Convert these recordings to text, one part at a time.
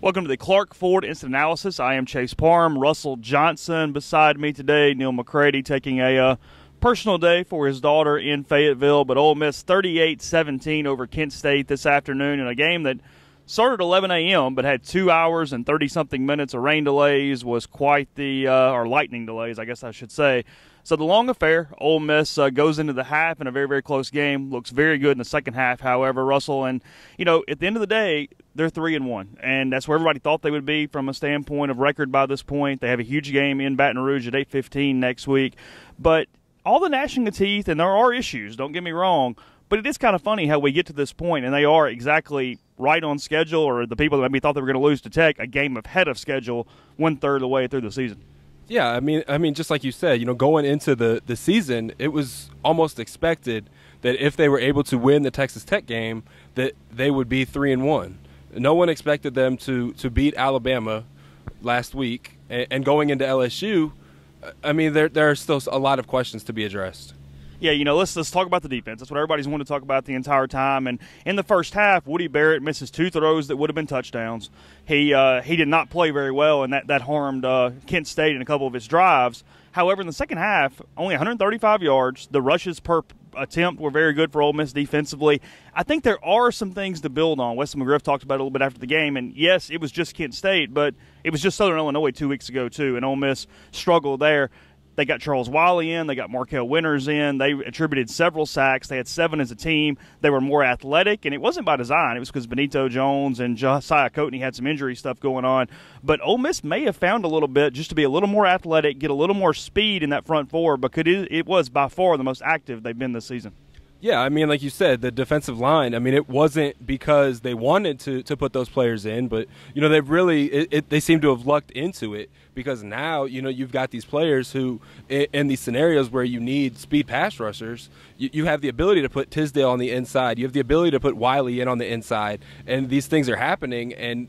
Welcome to the Clark Ford Instant Analysis. I am Chase Parham. Russell Johnson beside me today. Neil McCready taking a personal day for his daughter in Fayetteville. But Ole Miss 38-17 over Kent State this afternoon in a game that started at 11 a.m. but had 2 hours and 30-something minutes of rain delays. Was quite the or lightning delays, I guess I should say. So the long affair, Ole Miss goes into the half in a very, very close game. Looks very good in the second half, however, Russell. And, you know, at the end of the day, they're 3-1, and that's where everybody thought they would be from a standpoint of record by this point. They have a huge game in Baton Rouge at 8:15 next week. But all the gnashing of teeth, and there are issues, don't get me wrong, but it is kind of funny how we get to this point, and they are exactly right on schedule, or the people that maybe thought they were going to lose to Tech, a game ahead of schedule, 1/3 of the way through the season. Yeah, I mean, just like you said, you know, going into the season, it was almost expected that if they were able to win the Texas Tech game, that they would be 3-1. No one expected them to beat Alabama last week, and going into LSU, I mean, there are still a lot of questions to be addressed. Yeah, you know, let's talk about the defense. That's what everybody's wanted to talk about the entire time. And in the first half, Woody Barrett misses 2 throws that would have been touchdowns. He did not play very well, and that harmed Kent State in a couple of his drives. However, in the second half, only 135 yards. The rushes per attempt were very good for Ole Miss defensively. I think there are some things to build on. Weston McGriff talked about it a little bit after the game, and yes, it was just Kent State, but it was just Southern Illinois 2 weeks ago too, and Ole Miss struggled there. They got Charles Wiley in. They got Markel Winters in. They attributed several sacks. They had 7 as a team. They were more athletic, and it wasn't by design. It was because Benito Jones and Josiah Coatney had some injury stuff going on. But Ole Miss may have found a little bit just to be a little more athletic, get a little more speed in that front four, because it was by far the most active they've been this season. Yeah, I mean, like you said, the defensive line, I mean, it wasn't because they wanted to put those players in, but, you know, they seem to have lucked into it, because now, you know, you've got these players who, in these scenarios where you need speed pass rushers, you have the ability to put Tisdale on the inside. You have the ability to put Wiley in on the inside, and these things are happening. And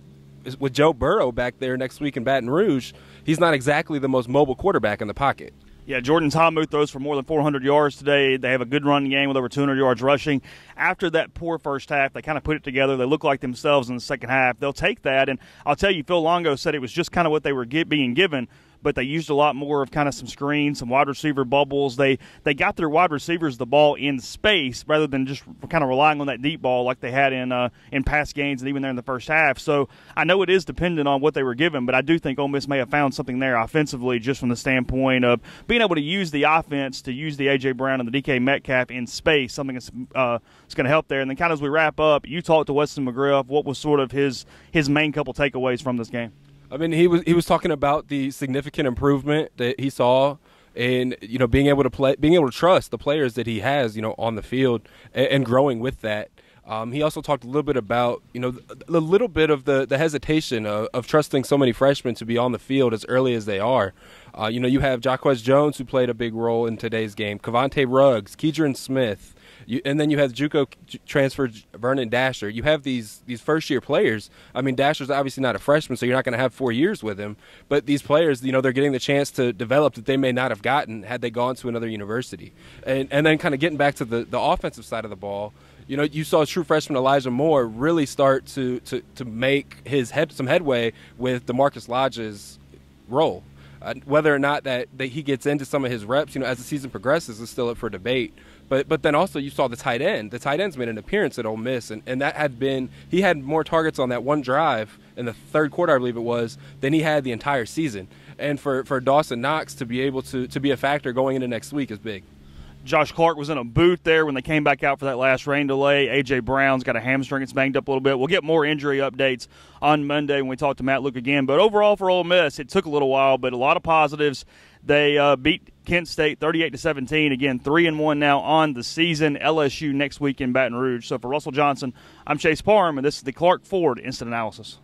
with Joe Burrow back there next week in Baton Rouge, he's not exactly the most mobile quarterback in the pocket. Yeah, Jordan Ta'amu throws for more than 400 yards today. They have a good running game with over 200 yards rushing. After that poor first half, they kind of put it together. They look like themselves in the second half. They'll take that, and I'll tell you, Phil Longo said it was just kind of what they were being given, but they used a lot more of kind of some screens, some wide receiver bubbles. They got their wide receivers the ball in space rather than just kind of relying on that deep ball like they had in past games and even there in the first half. So I know it is dependent on what they were given, but I do think Ole Miss may have found something there offensively just from the standpoint of being able to use the offense, to use the A.J. Brown and the DK Metcalf in space, something that's going to help there. And then kind of as we wrap up, you talked to Weston McGriff. What was sort of his main couple takeaways from this game? I mean, he was talking about the significant improvement that he saw in, you know, being able to trust the players that he has, you know, on the field, and growing with that. He also talked a little bit about, you know, a little bit of the hesitation of trusting so many freshmen to be on the field as early as they are. You know, you have Jaquez Jones, who played a big role in today's game, Cavante Ruggs, Keidron Smith, and then you have JUCO transfer Vernon Dasher. You have these first-year players. I mean, Dasher's obviously not a freshman, so you're not going to have 4 years with him. But these players, you know, they're getting the chance to develop that they may not have gotten had they gone to another university. And then kind of getting back to the offensive side of the ball, you know, you saw true freshman Elijah Moore really start to make some headway with DeMarcus Lodge's role. Whether or not that he gets into some of his reps, you know, as the season progresses, is still up for debate. But then also you saw the tight end. The tight end's made an appearance at Ole Miss, and that had been – he had more targets on that one drive in the third quarter, I believe it was, than he had the entire season. And for Dawson Knox to be able to be a factor going into next week is big. Josh Clark was in a boot there when they came back out for that last rain delay. A.J. Brown's got a hamstring. It's banged up a little bit. We'll get more injury updates on Monday when we talk to Matt Luke again. But overall for Ole Miss, it took a little while, but a lot of positives. They beat Kent State 38-17. Again, 3-1 now on the season. LSU next week in Baton Rouge. So for Russell Johnson, I'm Chase Parham, and this is the Clark Ford Instant Analysis.